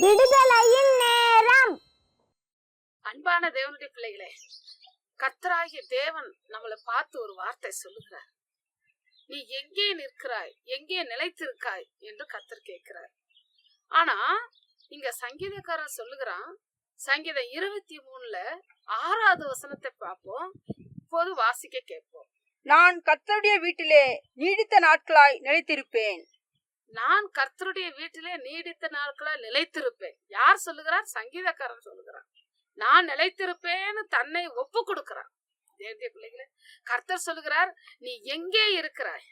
விடுதலையின் நேரம். அன்பான தேவனுடைய பிள்ளைகளே, கர்த்தராகிய தேவன் நம்மளை பார்த்து ஒரு வார்த்தை சொல்லுகிறார். நீ எங்கே நிற்கிறாய், எங்கே நிலைத்திருக்காய் என்று கர்த்தர் கேட்கிறார். ஆனா இங்க சங்கீதக்காரன் சொல்லுகிறான், சங்கீதம் 23ல 6வது வசனத்தை பார்ப்போம். இப்போது வாசிக்க கேட்போம். நான் கர்த்தருடைய வீட்டிலே நீடித்த நாட்களாய் நிலைத்திருப்பேன். நான் கர்த்தருடைய வீட்டிலே நீடித்த நாட்களாய் நிலைத்திருப்பேன். யார் சொல்லுகிறார்? சங்கீதக்காரன் சொல்லுகிறான். நான் நிலைத்திருப்பேன்னு தன்னை ஒப்பு கொடுக்கிறான். தேவனுடைய பிள்ளைகளே, கர்த்தர் சொல்லுகிறார், நீ எங்கே இருக்கிறாய்?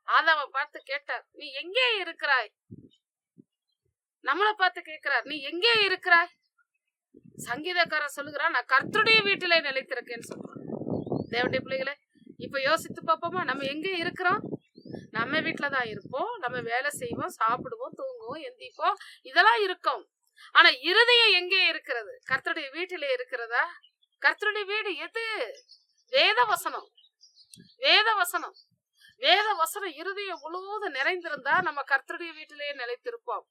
ஆதாமை பார்த்து கேட்டார், நீ எங்கே இருக்கிறாய்? நம்மளை பார்த்து கேட்கிறார், நீ எங்கே இருக்கிறாய்? சங்கீதக்காரன் சொல்லுகிறான், நான் கர்த்தருடைய வீட்டிலே நிலைத்திருக்கேன்னு சொல்றான். தேவனுடைய பிள்ளைகளே, இப்ப யோசித்து பார்ப்போமா? நம்ம எங்கே இருக்கிறோம்? நம்ம வீட்டுலதான் இருப்போம். நம்ம வேலை செய்வோம், சாப்பிடுவோம், தூங்குவோம், எந்திப்போம், இதெல்லாம் இருக்கும். ஆனா இருதயம் எங்கே இருக்கிறது? கர்த்தருடைய வீட்டிலே இருக்கிறதா? கர்த்தருடைய வீடு எது? வேத வசனம். வேத வசனம். வேத வசனம் இருதயம் முழுவதும் நிறைந்திருந்தா நம்ம கர்த்தருடைய வீட்டிலேயே நிலைத்திருப்போம்.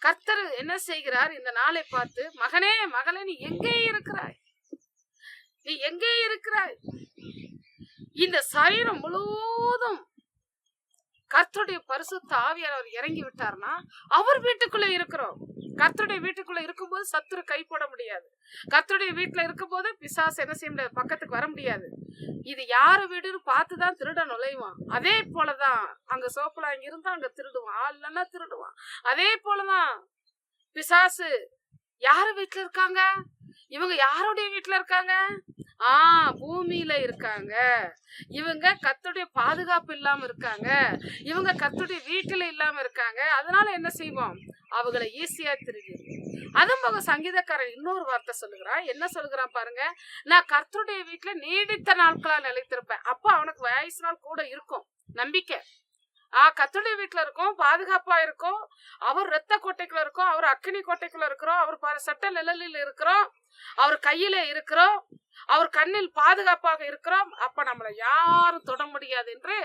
கர்த்தர் என்ன செய்கிறார்? இந்த நாளை பார்த்து, மகனே மகளே, நீ எங்கே இருக்கிறாய்? நீ எங்கே இருக்கிறாய்? இந்த சரீரம் முழுவதும் கர்த்தருடைய பரிசுத்த ஆவியானவர் இறங்கி விட்டார்னா அவர் வீட்டுக்குள்ள இருக்கிறோம். கர்த்தருடைய வீட்டுக்குள்ள இருக்கும்போது சத்துரு கை போட முடியாது. கர்த்தருடைய வீட்டுல இருக்கும்போது பிசாசு என்ன செய்ய முடியாது, பக்கத்துக்கு வர முடியாது. இது யாரு வீடுன்னு பார்த்துதான் திருட நுழைவான். அதே போலதான் அங்க சோப்புல அங்க இருந்தா அங்க திருடுவான், ஆள் இல்லைன்னா திருடுவான். அதே போலதான் பிசாசு யாரு வீட்டுல இருக்காங்க? இவங்க யாருடைய வீட்டுல இருக்காங்க? பூமியில இருக்காங்க. இவங்க கர்த்தருடைய பாதுகாப்பு இல்லாம இருக்காங்க. இவங்க கர்த்தருடைய வீட்டுல இல்லாம இருக்காங்க. அதனால என்ன செய்வோம்? அவங்களை ஈஸியா திருடி. அதுவும் போக சங்கீதக்காரன் இன்னொரு வார்த்தை சொல்லுகிறான். என்ன சொல்லுகிறான் பாருங்க, நான் கர்த்தருடைய வீட்டுல நீடித்த நாட்களா நிலைத்திருப்பேன். அப்ப அவனுக்கு வயசு நாள் கூட இருக்கும், நம்பிக்கை. கர்த்தருடைய வீட்டுல இருக்கோம், பாதுகாப்பா இருக்கும். அவர் ரத்த கோட்டைக்குள்ள இருக்கோம், அவர் அக்கினி கோட்டைக்குள்ள இருக்கிறோம், அவர் சட்ட நிழலில் இருக்கிறோம், அவர் கையில இருக்கிறோம், அவர் கண்ணில் பாதுகாப்பாக இருக்கிறோம். அப்ப நம்மளை யாரும் தொட முடியாது என்று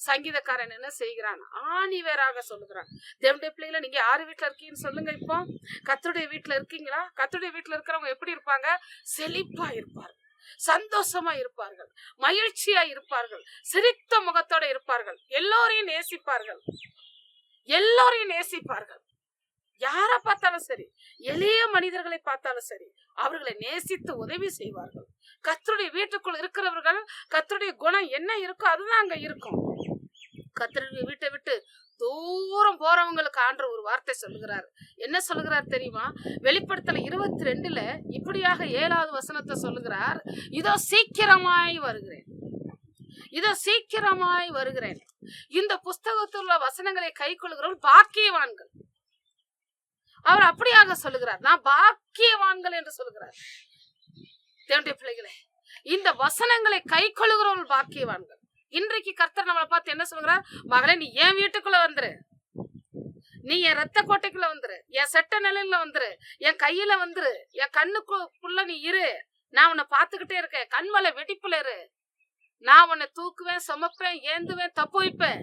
சங்கீதக்காரன் என்ன செய்கிறான்? ஆணிவேராக சொல்லுகிறான். தேவனுடைய பிள்ளைகளை, நீங்க யாரு வீட்டுல இருக்கீங்கன்னு சொல்லுங்க. இப்போ கர்த்தருடைய வீட்டுல இருக்கீங்களா? கர்த்தருடைய வீட்டுல இருக்கிறவங்க எப்படி இருப்பாங்க? செழிப்பா இருப்பார்கள், சந்தோஷமா இருப்பார்கள், மகிழ்ச்சியா இருப்பார்கள், சிரித்த முகத்தோட இருப்பார்கள், எல்லோரையும் நேசிப்பார்கள், எல்லோரையும் நேசிப்பார்கள். யாரை பார்த்தாலும் சரி, எளிய மனிதர்களை பார்த்தாலும் சரி, அவர்களை நேசித்து உதவி செய்வார்கள். கர்த்தருடைய வீட்டுக்குள் இருக்கிறவர்கள் கர்த்தருடைய குணம் என்ன இருக்கோ அதுதான் அங்க இருக்கும். கர்த்தருடைய வீட்டை விட்டு தூரம் போறவங்களுக்கு ஆண்டவர் ஒரு வார்த்தை சொல்லுகிறார். என்ன சொல்லுகிறார் தெரியுமா? வெளிப்படுத்தல 22ல இப்படியாக 7வது வசனத்தை சொல்லுகிறார், இதோ சீக்கிரமாய் வருகிறேன், இதோ சீக்கிரமாய் வருகிறேன். இந்த புஸ்தகத்தில் உள்ள வசனங்களை கை கொள்கிறவர்கள் பாக்கியவான்கள். அவர் அப்படியாக சொல்லுகிறார், நான் பாக்கியவான்கள் என்று சொல்லுகிறார். தேவனுடைய பிள்ளைகளே, இந்த வசனங்களை கை கொள்கிறவர்கள் பாக்கியவான்கள். இன்றைக்கு கர்த்தர் நம்மளை பார்த்து என்ன சொல்லுகிறார்? மகளே, நீ என் வீட்டுக்குள்ள வந்துரு, நீ என் ரத்த கோட்டைக்குள்ள வந்துரு, என் செட்ட நிலையில வந்துரு, என் கையில வந்துரு, என் கண்ணுக்குள்ள நீ இரு. நான் உன்னை பார்த்துக்கிட்டே இருக்கேன், கண்மலை வெடிப்புல இரு. நான் உன்னை தூக்குவேன், சுமப்பேன், ஏந்துவேன், தப்பு வைப்பேன்.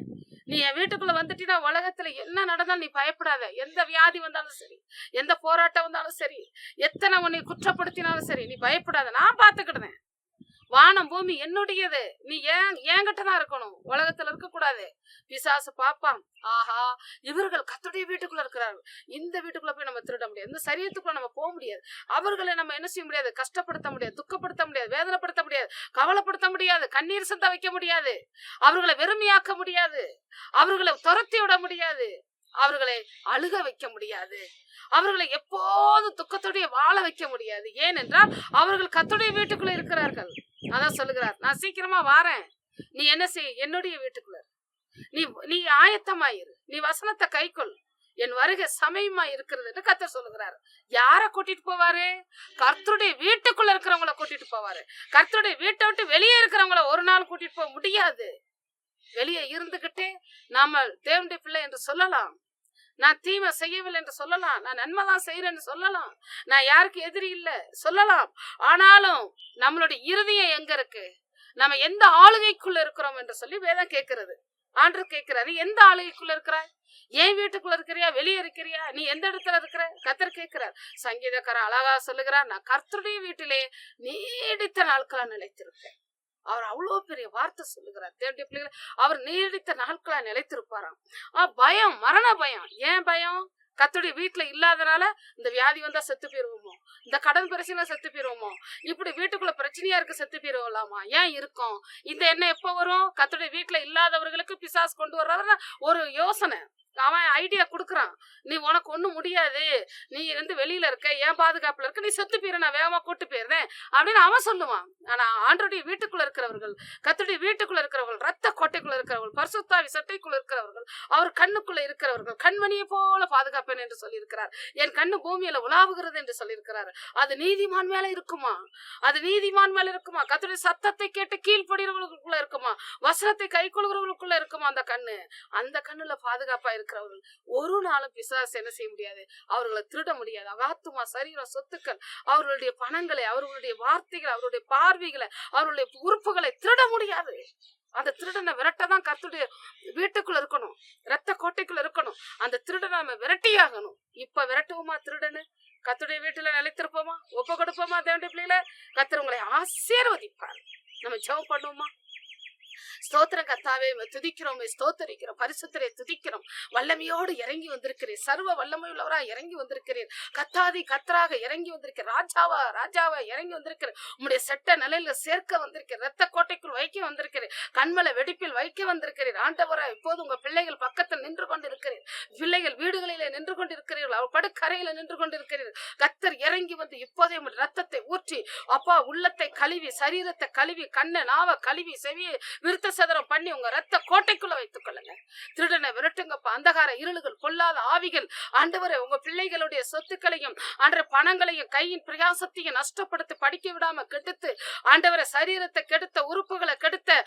நீ என் வீட்டுக்குள்ள வந்துட்டீங்கன்னா உலகத்துல என்ன நடந்தாலும் நீ பயப்படாத. எந்த வியாதி வந்தாலும் சரி, எந்த போராட்டம் வந்தாலும் சரி, எத்தனை உன்னை குற்றப்படுத்தினாலும் சரி, நீ பயப்படாத, நான் பாத்துக்கிடுவேன். வானம் பூமி என்னுடையது, நீ என்கிட்ட தான் இருக்கணும், உலகத்துல இருக்க கூடாது. பிசாசு பாப்பான், ஆஹா இவர்கள் கர்த்தருடைய வீட்டுக்குள்ள இருக்கிறார்கள், இந்த வீட்டுக்குள்ள போய் நம்ம திருட முடியாது, இந்த சரீரத்துக்குள்ள நம்ம போக முடியாது, அவர்களை நம்ம என்ன செய்ய முடியாது, கஷ்டப்படுத்த முடியாது, துக்கப்படுத்த முடியாது, வேதனைப்படுத்த முடியாது, கவலைப்படுத்த முடியாது, கண்ணீர் சத்த வைக்க முடியாது, அவர்களை வெறுமையாக்க முடியாது, அவர்களை துரத்தி விட முடியாது, அவர்களை அழுக வைக்க முடியாது, அவர்களை எப்போது துக்கத்தோடைய வாழ வைக்க முடியாது. ஏனென்றால் அவர்கள் கர்த்தருடைய வீட்டுக்குள்ள இருக்கிறார்கள். அதான் சொல்லுகிறார், நான் சீக்கிரமா வாரேன், நீ என்ன செய், என்னுடைய வீட்டுக்குள்ள நீ ஆயத்தமாயிரு, நீ வசனத்தை கைக்கொள், என் வருகை சமயமா இருக்கிறது என்று கர்த்தர் சொல்லுகிறார். யார கூட்டிட்டு போவாரு? கர்த்தருடைய வீட்டுக்குள்ள இருக்கிறவங்கள கூட்டிட்டு போவாரு. கர்த்தருடைய வீட்டை விட்டு வெளியே இருக்கிறவங்கள ஒரு நாள் கூட்டிட்டு போக முடியாது. வெளியே இருந்துகிட்டே நாம தேவனுடைய பிள்ளை என்று சொல்லலாம், நான் தீமை செய்யவில்லை என்று சொல்லலாம், நான் நன்மைதான் செய்யறேன்னு சொல்லலாம், நான் யாருக்கு எதிரி இல்லை சொல்லலாம். ஆனாலும் நம்மளுடைய இருதயம் எங்க இருக்கு? நம்ம எந்த ஆளுகைக்குள்ள இருக்கிறோம் என்று சொல்லி வேதம் கேட்கிறது. ஆண்டவர் கேட்கிறாரு, எந்த ஆளுகைக்குள்ள இருக்கிறாய்? ஏன் வீட்டுக்குள்ள இருக்கிறியா, வெளியே இருக்கிறியா, நீ எந்த இடத்துல இருக்கிற? கர்த்தர் கேட்கிறார். சங்கீதக்காரன் அழகா சொல்லுகிறார், நான் கர்த்தருடைய வீட்டிலே நீடித்த நாட்களா நிலைத்திருப்பேன். அவர் அவ்வளவு பெரிய வார்த்தை சொல்லுகிறார். தேவனுடைய பிள்ளைகளை அவர் நீடித்த நாட்களா நிலைத்திருப்பாராம். பயம், மரண பயம். ஏன் பயம்? கர்த்தருடைய வீட்டுல இல்லாதனால இந்த வியாதி வந்தா செத்து போயிருவோமோ, இந்த கடன் பிரச்சனை செத்து போயிருவோமோ, இப்படி வீட்டுக்குள்ள பிரச்சனையா இருக்கு செத்து போயிருவலாமா? ஏன் இருக்கும்? இந்த எண்ணம் எப்ப வரும்? கர்த்தருடைய வீட்டுல இல்லாதவர்களுக்கு பிசாசு கொண்டு வர்றவர ஒரு யோசனை, அவன் ஐடியா கொடுக்குறான். நீ உனக்கு ஒண்ணும் முடியாது, நீ வெளியில இருக்க, ஏன் பாதுகாப்புல இருக்க, நீ செத்து போயிரு, நான் வேகமா கூட்டு போயிருந்தேன் அப்படின்னு அவன் சொல்லுவான். ஆனா ஆண்டவருடைய வீட்டுக்குள்ள இருக்கிறவர்கள், கர்த்தருடைய வீட்டுக்குள்ள இருக்கிறவர்கள், ரத்த கோட்டைக்குள்ள இருக்கிறவர்கள், பரிசுத்தாவி சட்டைக்குள்ள இருக்கிறவர்கள், அவர் கண்ணுக்குள்ள இருக்கிறவர்கள், கண்மணியை போல பாதுகாப்பேன் என்று சொல்லி இருக்கிறார். என் கண்ணு பூமியில உலாவுகிறது என்று சொல்லி இருக்கிறார். அது நீதிமான் மேல இருக்குமா? அது நீதிமான் மேல இருக்குமா? கர்த்தருடைய சத்தத்தை கேட்டு கீழ்ப்படுகிறவர்களுக்குள்ள இருக்குமா? வசனத்தை கை கொள்கிறவர்களுக்குள்ள இருக்குமா? அந்த கண்ணு, அந்த கண்ணுல பாதுகாப்பா இருக்கிறவர்கள் ஒரு நாளும் பிசாசு என்ன செய்ய முடியாது, அவர்களை திருட முடியாது. ஆத்துமா, சரீரம், சொத்துக்கள், அவர்களுடைய பணங்களை, அவர்களுடைய வார்த்தைகளை, அவருடைய பார்வைகளை, அவருடைய உறுப்புகளை திருட முடியாது. அந்த திருடனை விரட்டதான் கர்த்தருடைய வீட்டுக்குள்ள இருக்கணும், ரத்த கோட்டைக்குள்ள இருக்கணும். அந்த திருடனை நம்ம விரட்டியாகணும். இப்ப விரட்டுவோமா திருடனு? கர்த்தருடைய வீட்டுல நிலைத்திருப்போமா? ஒப்பு கொடுப்போமா? தேவனுடைய பிள்ளைகளை கர்த்தர் உங்களை ஆசீர்வதிப்பார். நம்ம ஜெபம் பண்ணுவோமா? ஸ்தோத்திரம் கர்த்தாவே, துதிக்கிறோம், ஸ்தோத்தரிக்கிறோம், பரிசுத்தரை துதிக்கிறோம். வல்லமையோடு இறங்கி வந்திருக்கிறேன், சர்வ வல்லமை உள்ளவரா இறங்கி வந்திருக்கிறேன், கத்தாதி கத்தராக இறங்கி வந்திருக்கிறேன், ராஜாவா இறங்கி வந்திருக்கிறேன், உம்முடைய செட்ட நிலையில சேர்க்க வந்திருக்கிறேன், ரத்த கோட்டைக்குள் வைக்க வந்திருக்கிறேன், கண்மலை வெடிப்பில் வைக்க வந்திருக்கிறேன். ஆண்டவரா, இப்போது உங்க பிள்ளைகள் பக்கத்தில் நின்று கொண்டிருக்கிறேன், பிள்ளைகள் வீடுகளிலே நின்று கொண்டிருக்கிறீர்கள், அவர் படுக்கரையில நின்று கொண்டிருக்கிறீர்கள். கர்த்தர் இறங்கி வந்து இப்போதே உம்முடைய ரத்தத்தை ஊற்றி, அப்பா, உள்ளத்தை கழுவி, சரீரத்தை கழுவி, கண்ணை நாவ கழுவி, செவியை விருத்த சதரம் பண்ணி உங்க ரத்த கோட்டைக்குள்ள வைத்துக் கொள்ளுங்க. திருடனை விரட்டுங்கப்பா. அந்தகார இருளுகள், பொல்லாத ஆவிகள், ஆண்டவரே, உங்க பிள்ளைகளுடைய சொத்துக்களையும் பணங்களையும் கையின் பிரயாசத்தையும் நஷ்டப்படுத்தி படிக்க விடாம கெடுத்து, ஆண்டவரை சரீரத்தை கெடுத்த, உறுப்புகளை கெடுத்த,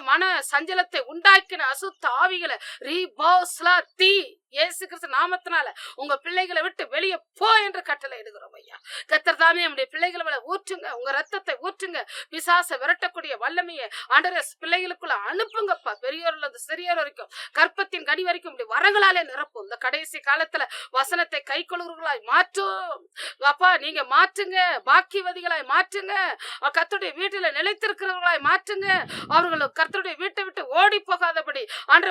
மன சஞ்சலத்தை உண்டாக்கின அசுத்த ஆவிகளை இயேசு கிறிஸ்து நாமத்தினால உங்க பிள்ளைகளை விட்டு வெளியே போ என்று கட்டளை இடுகிறோம் ஐயா. கர்த்தர் தாமே நம்முடைய பிள்ளைகளை ஊற்றுங்க, உங்க ரத்தத்தை ஊற்றுங்க. பிசாசை விரட்டக்கூடிய வல்லமையை ஆண்டவரே பிள்ளைகளுக்குள்ள அனுப்புங்கப்பா. பெரியோர்ல இருந்து சிறியோர் வரைக்கும், கற்பத்தின் கனி வரைக்கும் வரங்களாலே நிரப்பும். இந்த கடைசி காலத்துல வசனத்தை கை கொள்ளுவர்களாய் மாற்றும் அப்பா. நீங்க மாற்றுங்க, பாக்கியவதிகளாய் மாற்றுங்க, கர்த்தருடைய வீட்டுல நிலைத்திருக்கிறவர்களாய் மாற்றுங்க. அவர்கள் கர்த்தருடைய வீட்டை விட்டு ஓடி போகாதபடி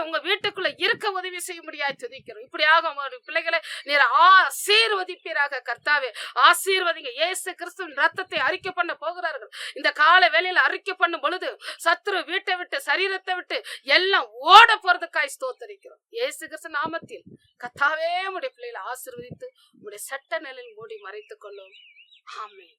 உங்க வீட்டுக்குள்ள இருக்க உதவி செய்ய முடியாது துதிக்கிறோம். இப்படியாக பிள்ளைகளை நீர் ஆசீர்வதிப்பீராக. கர்த்தாவே, ஆசீர்வதிங்க. இயேசு கிறிஸ்துவின் ரத்தத்தை அறிக்கை பண்ண போகிறார்கள். இந்த கால வேளையில அறிக்கை பண்ணும் பொழுது சத்துரு வீட்டை விட்டு, சரீரத்தை விட்டு எல்லாம் ஓட போறதுக்காய் ஸ்தோத்தரிக்கிறோம். இயேசு கிறிஸ்து நாமத்தில் கர்த்தாவே, உடைய பிள்ளைகளை ஆசீர்வதித்து உடைய சட்ட நிலையில் மூடி மறைத்துக் கொள்ளும். ஆமென்.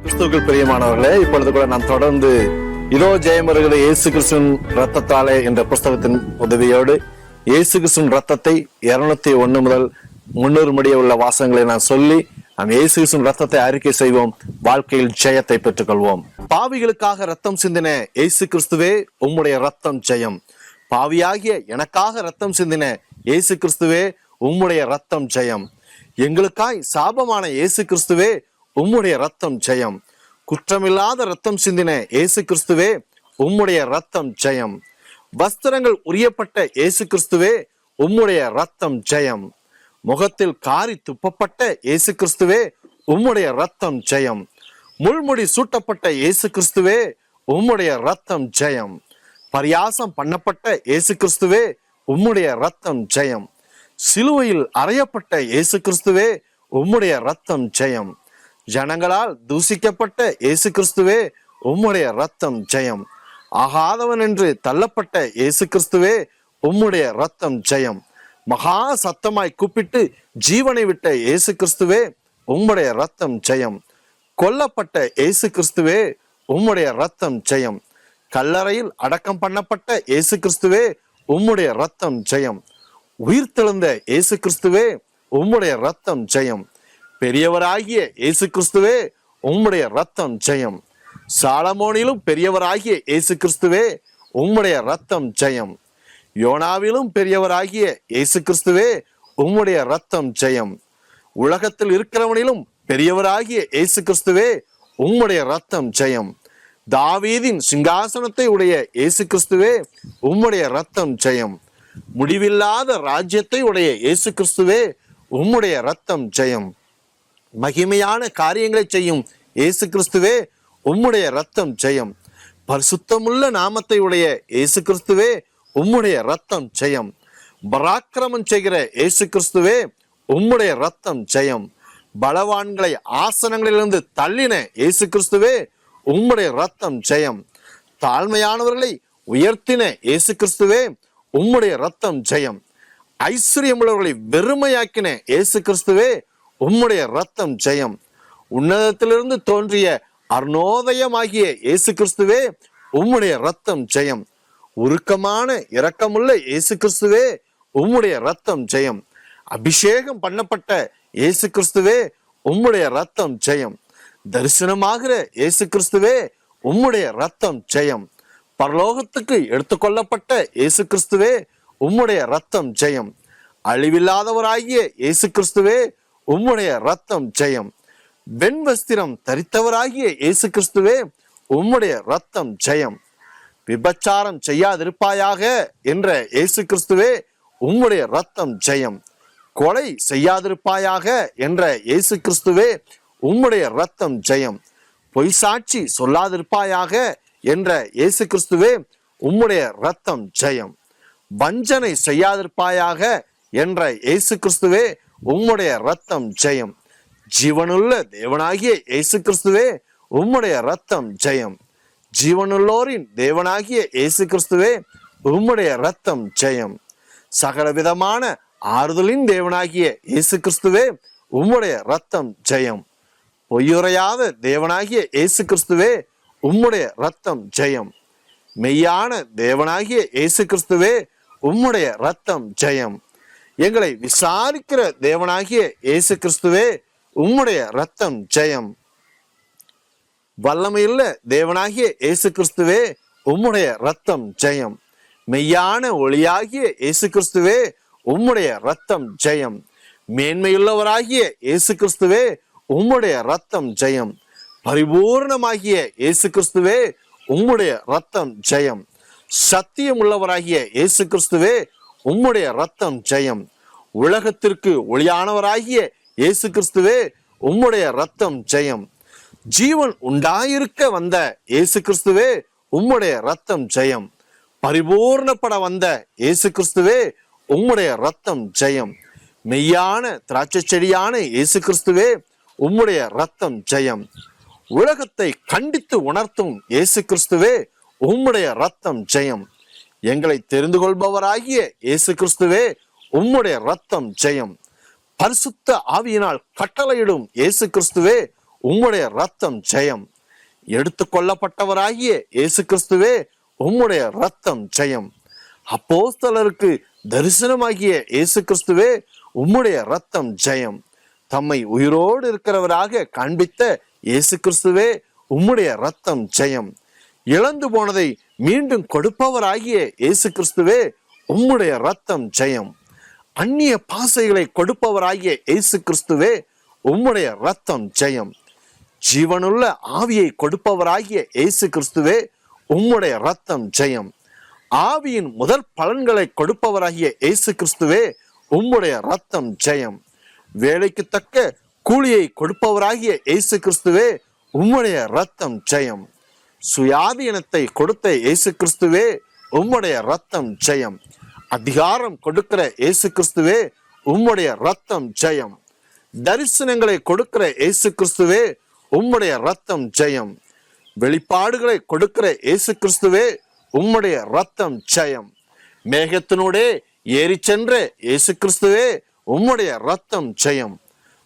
கிறிஸ்துவுக்குள் பிரியமானவர்களே, இப்பொழுது கூட நாம் தொடர்ந்து இதோ ஜெயம் வருகிற இயேசு கிறிஸ்துவின் ரத்தத்தாலே என்ற புஸ்தகத்தின் உதவியோடு இயேசு கிறிஸ்துவின் ரத்தத்தை 201 முதல் 300 முடிய உள்ள வாசகங்களை நான் சொல்லி நாம் இயேசு கிறிஸ்துவின் ரத்தத்தை அறிக்கை செய்வோம். வாழ்க்கையில் ஜெயத்தை பெற்றுக் கொள்வோம். பாவிகளுக்காக ரத்தம் சிந்தின இயேசு கிறிஸ்துவே, உம்முடைய ரத்தம் ஜெயம். பாவியாகிய எனக்காக ரத்தம் சிந்தின இயேசு கிறிஸ்துவே, உம்முடைய ரத்தம் ஜெயம். எங்களுக்காய் சாபமான இயேசு கிறிஸ்துவே, உம்முடைய ரத்தம் ஜெயம். குற்றமில்லாத ரத்தம் சிந்தின இயேசு கிறிஸ்துவே, உம்முடைய ரத்தம் ஜெயம். வஸ்திரங்கள் உரியப்பட்ட இயேசு கிறிஸ்துவே, உம்முடைய ரத்தம் ஜெயம். முகத்தில் காரி துப்பப்பட்ட இயேசு கிறிஸ்துவே, உம்முடைய ரத்தம் ஜெயம். முள்முடி சூட்டப்பட்ட இயேசு கிறிஸ்துவே, உம்முடைய ரத்தம் ஜெயம். பரியாசம் பண்ணப்பட்ட இயேசு கிறிஸ்துவே, உம்முடைய ரத்தம் ஜெயம். சிலுவையில் அறையப்பட்ட இயேசு கிறிஸ்துவே, உம்முடைய ரத்தம் ஜெயம். ஜனங்களால் தூசிக்கப்பட்ட இயேசு கிறிஸ்துவே, உம்முடைய ரத்தம் ஜெயம். ஆகாதவன் என்று தள்ளப்பட்ட இயேசு கிறிஸ்துவே, உம்முடைய ரத்தம் ஜெயம். மகா சத்தமாய் கூப்பிட்டு ஜீவனை விட்ட இயேசு கிறிஸ்துவே, உம்முடைய ரத்தம் ஜெயம். கொல்லப்பட்ட இயேசு கிறிஸ்துவே, உம்முடைய ரத்தம் ஜெயம். கல்லறையில் அடக்கம் பண்ணப்பட்ட இயேசு கிறிஸ்துவே, உம்முடைய ரத்தம் ஜெயம். உயிர்த்தெழுந்த இயேசு கிறிஸ்துவே, உம்முடைய ரத்தம் ஜெயம். பெரியவராகிய இயேசு கிறிஸ்துவே, உம்முடைய ரத்தம் ஜெயம். சாலமோனிலும் பெரியவராகிய இயேசு கிறிஸ்துவே, உம்முடைய ரத்தம் ஜெயம். யோனாவிலும் பெரியவராகிய இயேசு கிறிஸ்துவே உம்முடைய ரத்தம் ஜெயம். உலகத்தில் இருக்கிறவனிலும் பெரியவராகிய இயேசு கிறிஸ்துவே உம்முடைய ரத்தம் ஜெயம். தாவீதின் சிங்காசனத்தை உடைய இயேசு கிறிஸ்துவே உம்முடைய ரத்தம் ஜெயம். முடிவில்லாத ராஜ்யத்தை உடைய இயேசு கிறிஸ்துவே உம்முடைய ரத்தம் ஜெயம். மகிமையான காரியங்களை செய்யும் இயேசு கிறிஸ்துவே உம்முடைய ரத்தம் ஜெயம். பரிசுத்தமுள்ள நாமத்தை உடைய இயேசு கிறிஸ்துவே உம்முடைய ரத்தம் ஜெயம். பராக்கிரமம் செய்கிற இயேசு கிறிஸ்துவே உம்முடைய ரத்தம் ஜெயம். பலவான்களை ஆசனங்களிலிருந்து தள்ளின இயேசு கிறிஸ்துவே உம்முடைய ரத்தம் ஜெயம். தாழ்மையானவர்களை உயர்த்தின இயேசு கிறிஸ்துவே உம்முடைய ரத்தம் ஜெயம். ஐஸ்வர்யமுள்ளவர்களை வெறுமையாக்கின இயேசு கிறிஸ்துவே உம்முடைய ரத்தம் ஜெயம். உன்னதத்திலிருந்து தோன்றிய அருணோதயமாகிய இயேசு கிறிஸ்துவே உம்முடைய ரத்தம் ஜெயம். உருக்கமான இரக்கமுள்ள இயேசு கிறிஸ்துவே உம்முடைய ரத்தம் ஜெயம். அபிஷேகம் பண்ணப்பட்ட இயேசு கிறிஸ்துவே உம்முடைய ரத்தம் ஜெயம். தரிசனமாகிற இயேசு கிறிஸ்துவே உம்முடைய ரத்தம் ஜெயம். பரலோகத்துக்கு எடுத்துக்கொள்ளப்பட்ட இயேசு கிறிஸ்துவே உம்முடைய ரத்தம் ஜெயம். அழிவில்லாதவராகிய இயேசு கிறிஸ்துவே உம்முடைய ரத்தம் ஜெயம். வெண் வஸ்திரம் தரித்தவராகிய இயேசு கிறிஸ்துவே உம்முடைய ரத்தம் ஜெயம். விபச்சாரம் செய்யாதிருப்பாயாக என்ற இயேசு கிறிஸ்துவே உம்முடைய ரத்தம் ஜெயம். கொலை செய்யாதிருப்பாயாக என்ற இயேசு கிறிஸ்துவே உம்முடைய ரத்தம் ஜெயம். பொய் சாட்சி சொல்லாதிருப்பாயாக என்ற இயேசு கிறிஸ்துவே உம்முடைய ரத்தம் ஜெயம். வஞ்சனை செய்யாதிருப்பாயாக என்ற இயேசு கிறிஸ்துவே உம்முடைய ரத்தம் ஜெயம். ஜீவனுள்ள தேவனாகிய இயேசு கிறிஸ்துவே உம்முடைய ரத்தம் ஜெயம். ஜீவனுள்ளோரின் தேவனாகிய இயேசு கிறிஸ்துவே உம்முடைய ரத்தம் ஜெயம். சகலவிதமான ஆறுதலின் தேவனாகிய இயேசு கிறிஸ்துவே உம்முடைய ரத்தம் ஜெயம். பொய்யுரையாத தேவனாகிய இயேசு கிறிஸ்துவே உம்முடைய ரத்தம் ஜெயம். மெய்யான தேவனாகிய இயேசு கிறிஸ்துவே உம்முடைய ரத்தம் ஜெயம். எங்களை விசாரிக்கிற தேவனாகிய இயேசு கிறிஸ்துவே உம்முடைய ரத்தம் ஜெயம். வல்லமையுள்ள தேவனாகிய இயேசு கிறிஸ்துவே உம்முடைய ரத்தம் ஜெயம். மெய்யான ஒளியாகிய இயேசு கிறிஸ்துவே உம்முடைய ரத்தம் ஜெயம். மேன்மையுள்ளவராகிய இயேசு கிறிஸ்துவே உம்முடைய ரத்தம் ஜெயம். பரிபூர்ணமாகிய இயேசு கிறிஸ்துவே உம்முடைய ரத்தம் ஜெயம். சத்தியம் உள்ளவராகிய இயேசு கிறிஸ்துவே உம்முடைய ரத்தம் ஜெயம். உலகத்திற்கு ஒளியானவராகிய இயேசு கிறிஸ்துவே உம்முடைய ரத்தம் ஜெயம். ஜீவன் உண்டாயிருக்க வந்த இயேசு கிறிஸ்துவே உம்முடைய ரத்தம் ஜெயம். பரிபூர்ணப்பட வந்த இயேசு கிறிஸ்துவே உம்முடைய ரத்தம் ஜெயம். மெய்யான திராட்சை செடியான இயேசு கிறிஸ்துவே உம்முடைய ரத்தம் ஜெயம். உலகத்தை கண்டித்து உணர்த்தும் இயேசு கிறிஸ்துவே உம்முடைய ரத்தம் ஜெயம். எங்களை தெரிந்து கொள்பவராகிய இயேசு கிறிஸ்துவே உம்முடைய ரத்தம் ஜெயம். பரிசுத்த ஆவியினால் கட்டளையிடும் இயேசு கிறிஸ்துவே உம்முடைய ரத்தம் ஜெயம். எடுத்துக்கொள்ளப்பட்டவராகிய இயேசு கிறிஸ்துவே உம்முடைய ரத்தம் ஜெயம். அப்போஸ்தலருக்கு தரிசனமாகிய இயேசு கிறிஸ்துவே உம்முடைய ரத்தம் ஜெயம். தம்மை உயிரோடு இருக்கிறவராக காண்பித்த இயேசு கிறிஸ்துவே உம்முடைய ரத்தம் ஜெயம். இழந்து போனதை மீண்டும் கொடுப்பவராகிய இயேசு கிறிஸ்துவே உம்முடைய ரத்தம் ஜெயம். அந்நிய பாசைகளை கொடுப்பவராகிய இயேசு கிறிஸ்துவே உம்முடைய ரத்தம் ஜெயம். ஜீவனுள்ள ஆவியை கொடுப்பவராகிய இயேசு கிறிஸ்துவே உம்முடைய ரத்தம் ஜெயம். ஆவியின் முதல் பலன்களை கொடுப்பவராகிய இயேசு கிறிஸ்துவே உம்முடைய ரத்தம் ஜெயம். வேலைக்கு தக்க கூலியை கொடுப்பவராகிய இயேசு கிறிஸ்துவே உம்முடைய ரத்தம் ஜெயம். சுயாதீனத்தை கொடுத்த இயேசு கிறிஸ்துவே உம்முடைய ரத்தம் ஜெயம். அதிகாரம் கொடுக்கிற இயேசு கிறிஸ்துவே உம்முடைய ரத்தம் ஜெயம். தரிசனங்களை கொடுக்கிற இயேசு கிறிஸ்துவே உம்முடைய ரத்தம் ஜெயம். வெளிப்பாடுகளை கொடுக்கிற இயேசு கிறிஸ்துவே உம்முடைய ரத்தம் ஜெயம். மேகத்தினூடே ஏறி சென்ற இயேசு கிறிஸ்துவே உம்முடைய ரத்தம் ஜெயம்.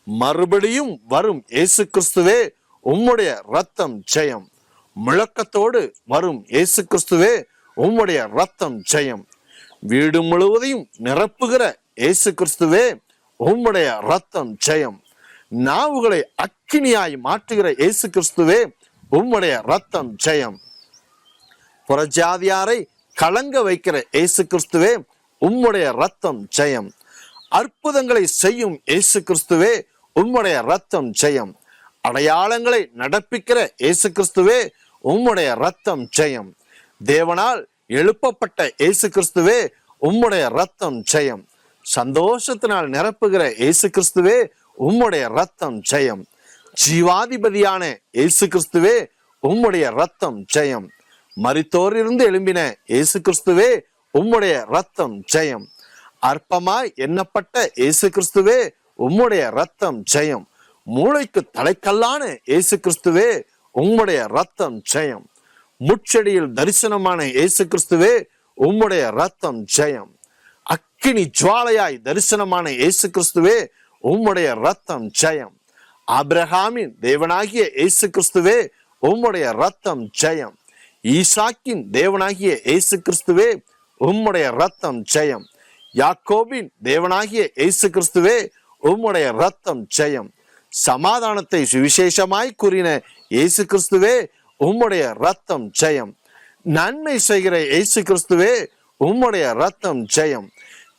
மறுபடியும் வரும் இயேசு கிறிஸ்துவே உம்முடைய ரத்தம் ஜெயம். முழக்கத்தோடு வரும் இயேசு கிறிஸ்துவே உம்முடைய ரத்தம் ஜெயம். வீடு முழுவதையும் நிரப்புகிற இயேசு கிறிஸ்துவே உம்முடைய ரத்தம் ஜெயம். நாவுகளை அக்கினியாய் மாற்றுகிற இயேசு கிறிஸ்துவே உம்முடைய ரத்தம் ஜெயம். புறஜாதியாரை கலங்க வைக்கிற இயேசு கிறிஸ்துவே உம்முடைய ரத்தம் ஜெயம். அற்புதங்களை செய்யும் இயேசு கிறிஸ்துவே உம்முடைய ரத்தம் ஜெயம். அடையாளங்களை நடப்பிக்கிற இயேசு கிறிஸ்துவே உம்முடைய ரத்தம் ஜெயம். தேவனால் எழுப்பப்பட்ட இயேசு கிறிஸ்துவே உம்முடைய ரத்தம் ஜெயம். சந்தோஷத்தினால் நிரப்புகிற இயேசு கிறிஸ்துவே உம்முடைய ரத்தம் ஜெயம். ஜீவாதிபதியான இயேசு கிறிஸ்துவே உம்முடைய ரத்தம் ஜெயம். மரித்தோரிலிருந்து எழும்பின இயேசு கிறிஸ்துவே உம்முடைய ரத்தம் ஜெயம். அற்பமாய் எண்ணப்பட்ட இயேசு கிறிஸ்துவே உம்முடைய ரத்தம் ஜெயம். மூளைக்கு தலைக்கல்லான இயேசு கிறிஸ்துவே உம்முடைய ரத்தம் ஜெயம். முட்செடியில் தரிசனமான இயேசு கிறிஸ்துவே உம்முடைய ரத்தம் ஜெயம். அக்கினி ஜுவாலையாய் தரிசனமான இயேசு கிறிஸ்துவே உம்முடைய ரத்தம் ஜெயம். ஆபிரகாமின் தேவனாகிய இயேசு கிறிஸ்துவே உம்முடைய ரத்தம் ஜெயம். ஈசாக்கின் தேவனாகிய இயேசு கிறிஸ்துவே உம்முடைய ரத்தம் ஜெயம். யாக்கோபின் தேவனாகிய இயேசு கிறிஸ்துவே உம்முடைய ரத்தம் ஜெயம். சமாதானத்தை சுவிசேஷமாய் கூறின இயேசு கிறிஸ்துவே உம்முடைய ரத்தம் ஜெயம். நன்மை செய்கிற இயேசு கிறிஸ்துவே உம்முடைய ரத்தம் ஜெயம்.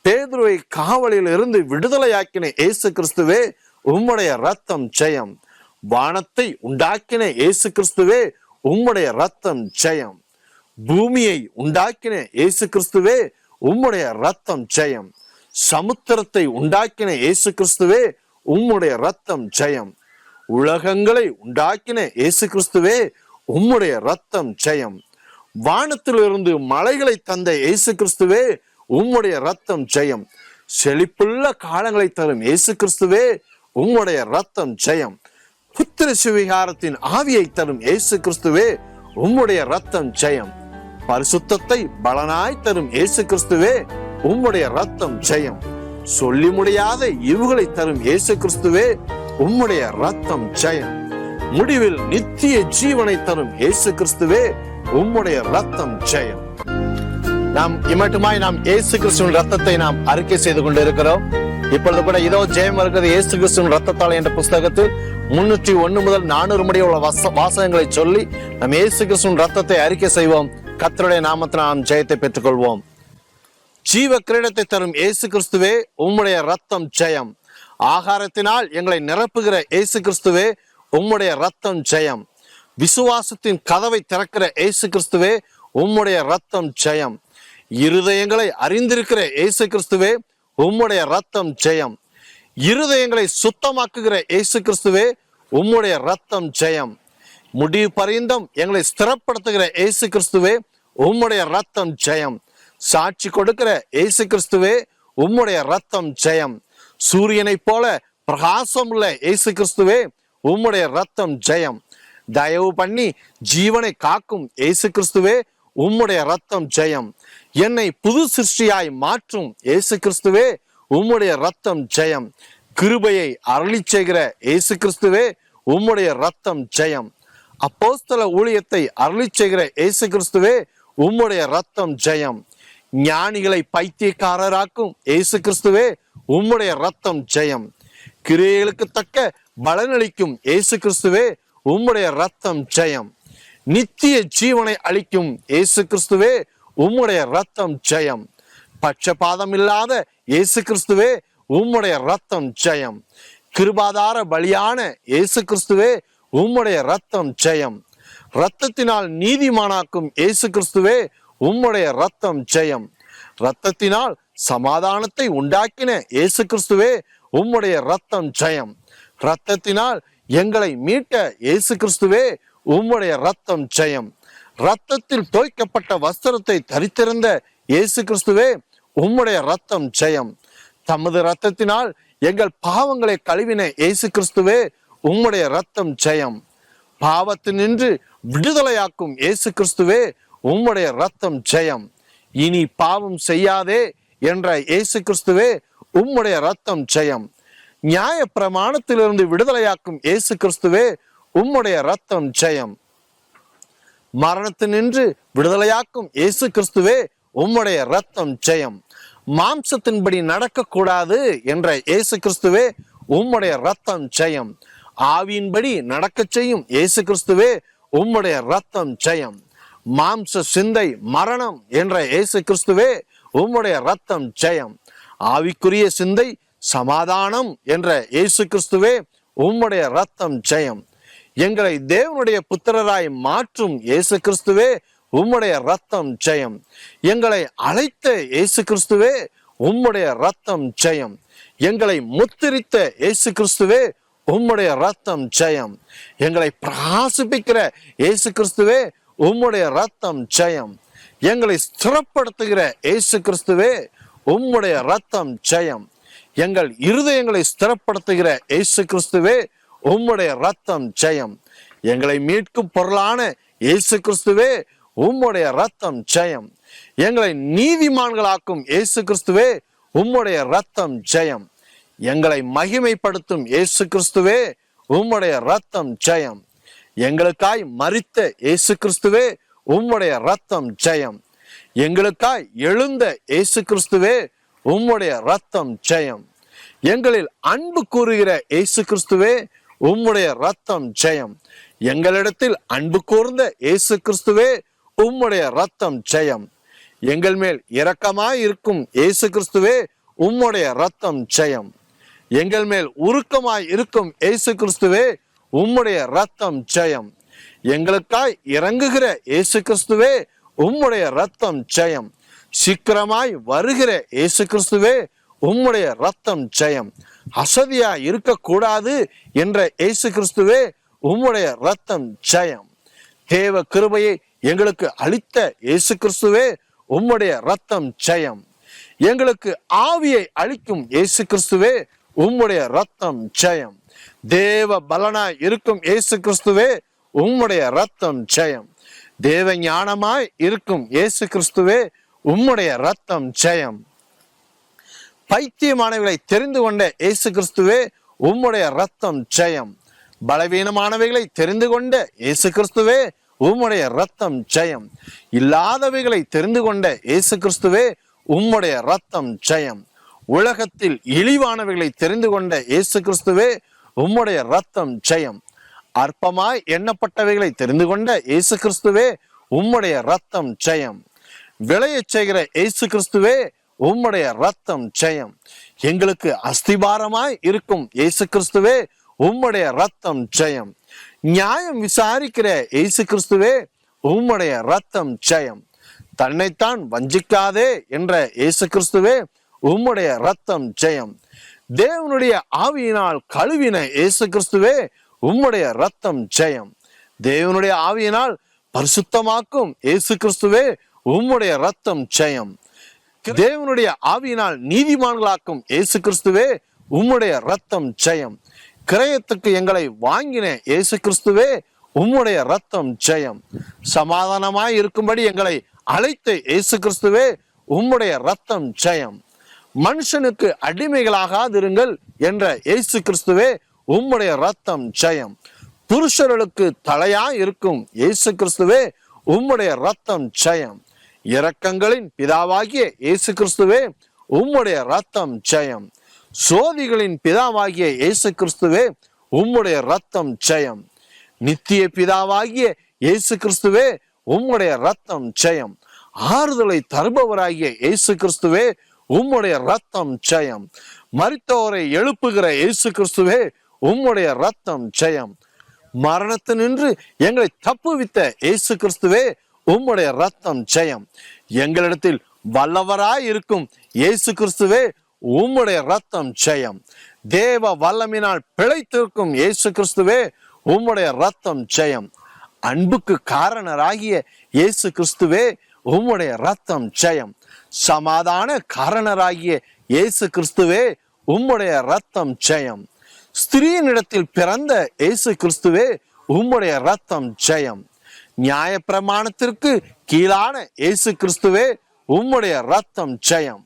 பேதுருவை காவலில் இருந்து விடுதலையாக்கின இயேசு கிறிஸ்துவே உம்முடைய ரத்தம் ஜெயம். வானத்தை உண்டாக்கின இயேசு கிறிஸ்துவே உம்முடைய ரத்தம் ஜெயம். பூமியை உண்டாக்கின இயேசு கிறிஸ்துவே உம்முடைய ரத்தம் ஜெயம். சமுத்திரத்தை உண்டாக்கின இயேசு கிறிஸ்துவே உம்முடைய ரத்தம் ஜெயம். உலகங்களை உண்டாக்கின இயேசு கிறிஸ்துவே உம்முடைய ரத்தம் ஜெயம். வானத்திலிருந்து மலைகளை தந்த இயேசு கிறிஸ்துவே உம்முடைய ரத்தம் ஜெயம். செழிப்புள்ள காலங்களை தரும் இயேசு கிறிஸ்துவே உம்முடைய ரத்தம் ஜெயம். புத்திர சுவிகாரத்தின் ஆவியை தரும் இயேசு கிறிஸ்துவே உம்முடைய ரத்தம் ஜெயம். பரிசுத்தத்தை பலனாய் தரும் இயேசு கிறிஸ்துவே உம்முடைய ரத்தம் ஜெயம். சொல்லி முடியாத ஈவுகளை தரும் இயேசு கிறிஸ்துவே உம்முடைய ரத்தம் ஜெயம். முடிவில் நித்திய ஜீவனை தரும் இயேசு கிறிஸ்துவே உம்முடைய ரத்தம் ஜெயம். நாம் இமட்டுமாய் இயேசு கிறிஸ்துவின் ரத்தத்தை நாம் அறிக்கை செய்து கொண்டு இருக்கிறோம். இப்பொழுது கூட இதோ ஜெயம் இருக்கிறது இயேசு கிறிஸ்துவின் ரத்தத்தால் என்ற புஸ்தகத்தில் 301 முதல் 400 முடிய உள்ள வாசகங்களை சொல்லி நாம் இயேசு கிறிஸ்துவின் ரத்தத்தை அறிக்கை செய்வோம். கர்த்தருடைய நாமத்தில் நாம் ஜெயத்தை பெற்றுக்கொள்வோம். ஜீவ கிரீடத்தை தரும் இயேசு கிறிஸ்துவே உம்முடைய ரத்தம் ஜெயம். ஆகாரத்தினால் எங்களை நிரப்புகிற இயேசு கிறிஸ்துவே உம்முடைய ரத்தம் ஜெயம். விசுவாசத்தின் கதவை திறக்கிற இயேசு கிறிஸ்துவே உம்முடைய ரத்தம் ஜெயம். இருதயங்களை அறிந்திருக்கிற இயேசு கிறிஸ்துவே உம்முடைய ரத்தம் ஜெயம். இருதயங்களை சுத்தமாக்குகிற இயேசு கிறிஸ்துவே உம்முடைய ரத்தம் ஜெயம். முடிவு பரியந்தம் எங்களை ஸ்திரப்படுத்துகிற இயேசு கிறிஸ்துவே உம்முடைய ரத்தம் ஜெயம். சாட்சி கொடுக்கிற இயேசு கிறிஸ்துவே உம்முடைய ரத்தம் ஜெயம். சூரியனை போல பிரகாசம் உள்ள இயேசு கிறிஸ்துவே உம்முடைய ரத்தம் ஜெயம். தயவு பண்ணி ஜீவனை காக்கும் இயேசு கிறிஸ்துவே உம்முடைய ரத்தம் ஜெயம். என்னை புது சிருஷ்டியாய் மாற்றும் இயேசு கிறிஸ்துவே உம்முடைய ரத்தம் ஜெயம். கிருபையை அருளி செய்கிற இயேசு கிறிஸ்துவே உம்முடைய ரத்தம் ஜெயம். அப்போஸ்தல ஊழியத்தை அருளி செய்கிற இயேசு கிறிஸ்துவே உம்முடைய ரத்தம் ஜெயம். ஞானிகளை பைத்தியக்காரராக்கும் இயேசு கிறிஸ்துவே உம்முடைய ரத்தம் ஜெயம். கிரியைகளுக்கு தக்க பலனளிக்கும் இயேசு கிறிஸ்துவே உம்முடைய ரத்தம் ஜெயம். நித்திய ஜீவனை அளிக்கும் இயேசு கிறிஸ்துவே உம்முடைய ரத்தம் ஜெயம். பட்சபாதம் இல்லாத இயேசு கிறிஸ்துவே உம்முடைய ரத்தம் ஜெயம். கிருபாதார பலியான இயேசு கிறிஸ்துவே உம்முடைய ரத்தம் ஜெயம். இரத்தத்தினால் நீதிமானாக்கும் இயேசு கிறிஸ்துவே உம்முடைய ரத்தம் ஜெயம். இரத்தத்தினால் சமாதானத்தை உண்டாக்கின இயேசு கிறிஸ்துவே உம்முடைய ரத்தம் ஜெயம். இரத்தத்தினால் எங்களை மீட்ட இயேசு கிறிஸ்துவே உம்முடைய ரத்தம் ஜெயம். இரத்தத்தில் தோய்க்கப்பட்ட வஸ்திரத்தை தரித்திருந்த இயேசு கிறிஸ்துவே உம்முடைய ரத்தம் ஜெயம். தமது இரத்தத்தினால் எங்கள் பாவங்களை கழுவின இயேசு கிறிஸ்துவே உம்முடைய ரத்தம் ஜெயம். பாவத்தினின்று விடுதலையாக்கும் இயேசு கிறிஸ்துவே உம்முடைய ரத்தம் ஜெயம். இனி பாவம் செய்யாதே என்ற இயேசு கிறிஸ்துவே உம்முடைய ரத்தம் ஜெயம். நியாய பிரமாணத்திலிருந்து விடுதலையாக்கும் இயேசு கிறிஸ்துவே உம்முடைய ரத்தம் ஜெயம். மரணத்தினின்று விடுதலையாக்கும் இயேசு கிறிஸ்துவே உம்முடைய ரத்தம் ஜெயம். மாம்சத்தின்படி நடக்கக்கூடாது என்ற இயேசு கிறிஸ்துவே உம்முடைய ரத்தம் ஜெயம். ஆவியின்படி நடக்க செய்யும் இயேசு கிறிஸ்துவே உம்முடைய ரத்தம் ஜெயம். மாம்ச சிந்தை மரணம் என்ற இயேசு கிறிஸ்துவே உம்முடைய ரத்தம் ஜெயம். ஆவிக்குரிய சிந்தை சமாதானம் என்ற இயேசு கிறிஸ்துவே உம்முடைய ரத்தம் ஜெயம். எங்களை தேவனுடைய புத்திரராய் மாற்றும் இயேசு கிறிஸ்துவே உம்முடைய ரத்தம் ஜெயம். எங்களை அழைத்த இயேசு கிறிஸ்துவே உம்முடைய ரத்தம் ஜெயம். எங்களை முத்திரித்த இயேசு கிறிஸ்துவே உம்முடைய ரத்தம் ஜெயம். எங்களை பிரகாசிப்பிக்கிற இயேசு கிறிஸ்துவே உம்முடைய ரத்தம் ஜெயம். எங்களை ஸ்திரப்படுத்துகிற இயேசு கிறிஸ்துவே உம்முடைய ரத்தம் ஜெயம். எங்கள் இருதயங்களை ஸ்திரப்படுத்துகிற இயேசு கிறிஸ்துவே உம்முடைய ரத்தம் ஜெயம். எங்களை மீட்கும் பொருளான இயேசு கிறிஸ்துவே உம்முடைய ரத்தம் ஜெயம். எங்களை நீதிமான்களாக்கும் இயேசு கிறிஸ்துவே உம்முடைய ரத்தம் ஜெயம். எங்களை மகிமைப்படுத்தும் இயேசு கிறிஸ்துவே உம்முடைய ரத்தம் ஜெயம். எங்களுக்காய் மரித்த இயேசு கிறிஸ்துவே உம்முடைய ரத்தம் ஜெயம். எங்களுக்காய் எழுந்த இயேசு கிறிஸ்துவே உம்முடைய ரத்தம் ஜெயம். எங்களில் அன்பு கூறுகிற இயேசு கிறிஸ்துவே உம்முடைய ரத்தம் ஜெயம். எங்களிடத்தில் அன்பு கூர்ந்த இயேசு கிறிஸ்துவே உம்முடைய ரத்தம் ஜெயம். எங்கள் மேல் இரக்கமாய் இருக்கும் இயேசு கிறிஸ்துவே உம்முடைய ரத்தம் ஜெயம். எங்கள் மேல் உருக்கமாய் இருக்கும் இயேசு கிறிஸ்துவே உம்முடைய ரத்தம் ஜெயம். எங்களுக்காய் இறங்குகிற இயேசு கிறிஸ்துவே உம்முடைய ரத்தம் ஜெயம். சீக்கிரமாய் வருகிற இயேசு கிறிஸ்துவே உம்முடைய ரத்தம் ஜெயம். அசதியா இருக்கக்கூடாது என்ற இயேசு கிறிஸ்துவே உம்முடைய ரத்தம் ஜெயம். தேவ கிருபையை எங்களுக்கு அளித்த இயேசு கிறிஸ்துவே உம்முடைய ரத்தம் ஜெயம். எங்களுக்கு ஆவியை அளிக்கும் இயேசு கிறிஸ்துவே உம்முடைய ரத்தம் ஜெயம். தேவ பலனாய் இருக்கும் இயேசு கிறிஸ்துவே உம்முடைய ரத்தம் ஜெயம். தேவ ஞானமாய் இருக்கும் இயேசு கிறிஸ்துவே உம்முடைய ரத்தம் ஜெயம். பைத்தியமானவைகளை தெரிந்து கொண்ட இயேசு கிறிஸ்துவே உம்முடைய ரத்தம் ஜெயம். பலவீனமானவைகளை தெரிந்து கொண்ட இயேசு கிறிஸ்துவே உம்முடைய ரத்தம் ஜெயம். இல்லாதவைகளை தெரிந்து கொண்ட இயேசு கிறிஸ்துவே உம்முடைய ரத்தம் ஜெயம். உலகத்தில் இழிவானவைகளை தெரிந்து கொண்ட இயேசு கிறிஸ்துவே உம்முடைய ரத்தம் ஜெயம். அற்பமாய் எண்ணப்பட்டவைகளை தெரிந்து கொண்ட இயேசு கிறிஸ்துவே உம்முடைய ரத்தம் ஜெயம். விளையச் செய்கிற இயேசு கிறிஸ்துவே உம்முடைய ரத்தம் ஜெயம். எங்களுக்கு அஸ்திபாரமாய் இருக்கும் இயேசு கிறிஸ்துவே உம்முடைய ரத்தம் ஜெயம். நியாயம் விசாரிக்கிற இயேசு கிறிஸ்துவே உம்முடைய ரத்தம் ஜெயம். தன்னைத்தான் வஞ்சிக்காதே என்ற இயேசு கிறிஸ்துவே உம்முடைய ரத்தம் ஜெயம். தேவனுடைய ஆவியினால் கழுவின இயேசு கிறிஸ்துவே உம்முடைய ரத்தம் ஜெயம். தேவனுடைய ஆவியினால் பரிசுத்தமாக்கும் இயேசு கிறிஸ்துவே உம்முடைய ரத்தம் ஜெயம். தேவனுடைய ஆவியினால் நீதிமான்களாக்கும் இயேசு கிறிஸ்துவே உம்முடைய ரத்தம் ஜெயம். கிரயத்துக்கு எங்களை வாங்கின இயேசு கிறிஸ்துவே உம்முடைய ரத்தம் ஜெயம். சமாதானமாய் இருக்கும்படி எங்களை அழைத்த இயேசு கிறிஸ்துவே உம்முடைய ரத்தம் ஜெயம். மனுஷனுக்கு அடிமைகளாகாதிருங்கள் என்ற இயேசு கிறிஸ்துவே உம்முடைய ரத்தம் ஜெயம். புருஷர்களுக்கு தலையாய் இருக்கும் இயேசு கிறிஸ்துவே உம்முடைய ரத்தம் ஜெயம். இரக்கங்களின் பிதாவாகிய இயேசு கிறிஸ்துவே உம்முடைய ரத்தம் ஜெயம். சோதிகளின் பிதாவாகிய இயேசு கிறிஸ்துவே உம்முடைய ரத்தம் ஜெயம். நித்திய பிதாவாகிய இயேசு கிறிஸ்துவே உம்முடைய ரத்தம் ஜெயம். ஆறுதலை தருபவராகிய இயேசு கிறிஸ்துவே உம்முடைய ரத்தம் ஜெயம். மரித்தோரை எழுப்புகிற இயேசு கிறிஸ்துவே உம்முடைய ரத்தம் ஜெயம். மரணத்தினின்று எங்களை தப்புவித்த இயேசு கிறிஸ்துவே உம்முடைய ரத்தம் ஜெயம். எங்களிடத்தில் வல்லவராய் இருக்கும் இயேசு கிறிஸ்துவே உம்முடைய ரத்தம் ஜெயம். தேவ வல்லமினால் பிழைத்திருக்கும் இயேசு கிறிஸ்துவே உம்முடைய ரத்தம் ஜெயம். அன்புக்கு காரணராகிய இயேசு கிறிஸ்துவே உம்முடைய ரத்தம் ஜெயம். சமாதான காரணராகிய இயேசு கிறிஸ்துவே உம்முடைய ரத்தம் ஜெயம். ஸ்திரீனிடத்தில் பிறந்த இயேசு கிறிஸ்துவே உம்முடைய ரத்தம் ஜெயம். நியாய பிரமாணத்திற்கு கீழான இயேசு கிறிஸ்துவே உம்முடைய ரத்தம் ஜெயம்.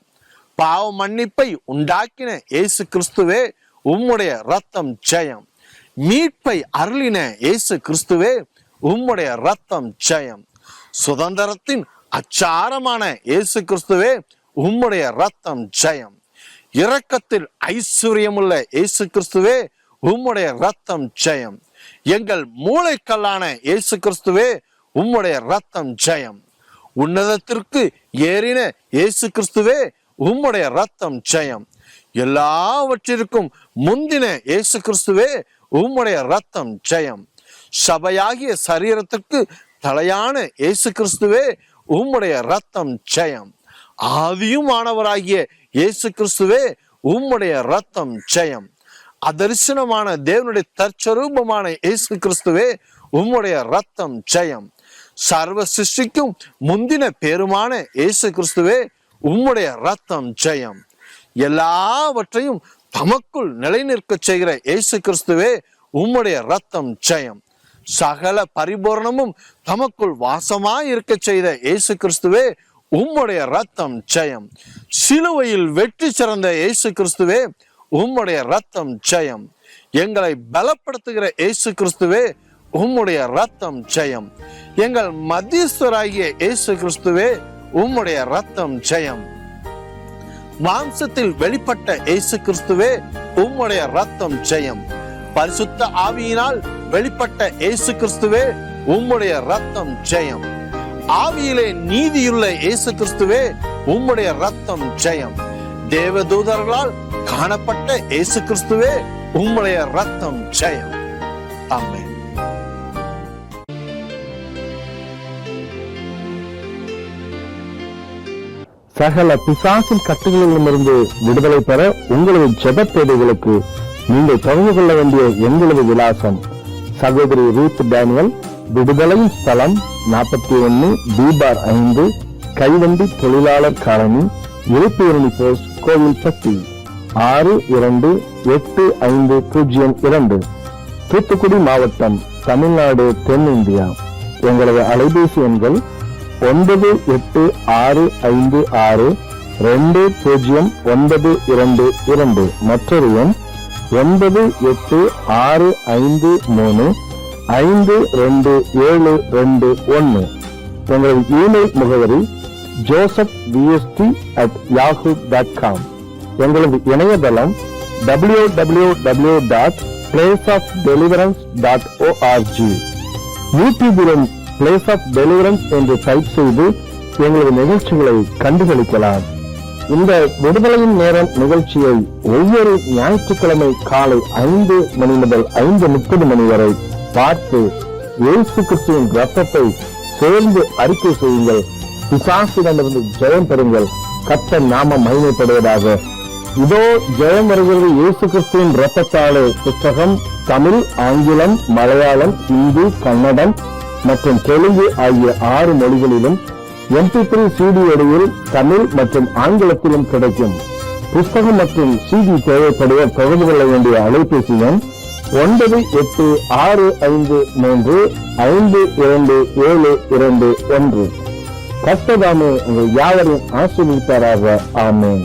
பாவ மன்னிப்பை உண்டாக்கின இயேசு கிறிஸ்துவே உம்முடைய ரத்தம் ஜெயம். மீட்பை அருளின இயேசு கிறிஸ்துவே உம்முடைய ரத்தம் ஜெயம். சுதந்திரத்தின் அச்சாரமான இயேசு கிறிஸ்துவே உம்முடைய ரத்தம் ஜெயம். இரக்கத்தில் ஐஸ்வர்யமுள்ள இயேசு கிறிஸ்துவே உம்முடைய ரத்தம் ஜெயம். எங்கள் மூளைக்கல்லான இயேசு கிறிஸ்துவே உம்முடைய ரத்தம் ஜெயம். உன்னதத்திற்கு ஏறின இயேசு கிறிஸ்துவே, உம்முடைய ரத்தம் ஜெயம். எல்லாவற்றிற்கும் முந்தின இயேசு கிறிஸ்துவே, உம்முடைய ரத்தம் ஜெயம். சபையாகிய சரீரத்திற்கு தலையான இயேசு கிறிஸ்துவே, உம்முடைய ரத்தம் ஜெயம். ஆதியும் ஆனவராகிய இயேசு கிறிஸ்துவே, உம்முடைய ரத்தம் ஜெயம். அதரிசனமான தேவனுடைய தற்சரூபமான இயேசு கிறிஸ்துவே, உம்முடைய ரத்தம் ஜெயம். சர்வ சிருஷ்டிக்கும் முந்தின பேருமான இயேசு கிறிஸ்துவே, உம்முடைய ரத்தம் ஜெயம். எல்லாவற்றையும் தமக்குள் நிலைநிற்க செய்கிற இயேசு கிறிஸ்துவே, உம்முடைய ரத்தம் ஜெயம். சகல பரிபூரணமும் தமக்குள் வாசமாய் இருக்க செய்த இயேசு கிறிஸ்துவே, உம்முடைய ரத்தம் ஜெயம். சிலுவையில் வெற்றி சிறந்த இயேசு கிறிஸ்துவே, உம்முடைய ரத்தம் ஜெயம். எங்களை பலப்படுத்துகிற இயேசு கிறிஸ்துவே, உம்முடைய ரத்தம் ஜெயம். எங்கள் மத்தியஸ்தராகிய இயேசு கிறிஸ்துவே, உம்முடைய ரத்தம் ஜெயம். மாம்சத்தில் வெளிப்பட்ட இயேசு கிறிஸ்துவே, உம்முடைய ரத்தம் ஜெயம். பரிசுத்த ஆவியினால் வெளிப்பட்ட இயேசு கிறிஸ்துவே, உம்முடைய ரத்தம் ஜெயம். ஆவியிலே நீதியுள்ள இயேசு கிறிஸ்துவே, உம்முடைய ரத்தம் ஜெயம். தேவதூதர்களால் காணப்பட்ட இயேசு கிறிஸ்துவே, உம்முடைய ரத்தம் ஜெயம். ஆமென். சகல பிசாசின் கட்டுகளிலிருந்து விடுதலை பெற உங்களது ஜெப தேவைகளுக்கு நீங்கள் தொடர்பு கொள்ள வேண்டிய எங்களது விலாசம்: சகோதரி ரூத் டேனியல், விடுதலையின் ஸ்தலம் 41 B/5, கைவண்டி தொழிலாளர் காலனி, இருப்பு போஸ்ட், கோவில்பட்டி 628502, தூத்துக்குடி மாவட்டம், தமிழ்நாடு, தென்னிந்தியா. எங்களது அலைபேசி எண்கள் 9866200922, மற்றொரு எண் 9862352721. எங்களது இமெயில் முகவரி josephvst@yahoo.com. எங்களது இணையதளம் www.placeofdeliverance.org. யூடியூபிலும் பிளேஸ் ஆஃப் டெலிவரன்ஸ் என்று டைப் செய்து எங்களது நிகழ்ச்சிகளை கண்டுகளிக்கலாம். இந்த விடுதலையின் நேரம் நிகழ்ச்சியை ஒவ்வொரு ஞாயிற்றுக்கிழமை காலை 5 மணி முதல் 5:30 மணி வரை பார்த்து இயேசு கிறிஸ்துவின் ரத்தத்தை சேர்ந்து அறிக்கை செய்யுங்கள். பிசாசிடமிருந்து ஜெயம் பெறுங்கள். கர்த்தர் நாமம் மகிமைப்படுவதாக. இதோ ஜெயம் வருகிறது இயேசு கிறிஸ்துவின் ரத்தத்தாலே புத்தகம் தமிழ், ஆங்கிலம், மலையாளம், ஹிந்தி, கன்னடம் மற்றும் தெலுங்கு ஆகிய 6 மொழிகளிலும் MP3 CD வடிவில் தமிழ் மற்றும் ஆங்கிலத்திலும் கிடைக்கும். புஸ்தகம் மற்றும் CD தேவைப்படுவோர் தொடர்பு கொள்ள வேண்டிய அலைபேசி எண் 9863527221. கர்த்தர் தாமே உங்கள் யாவரையும் ஆசீர்வதிப்பாராக. ஆமென்.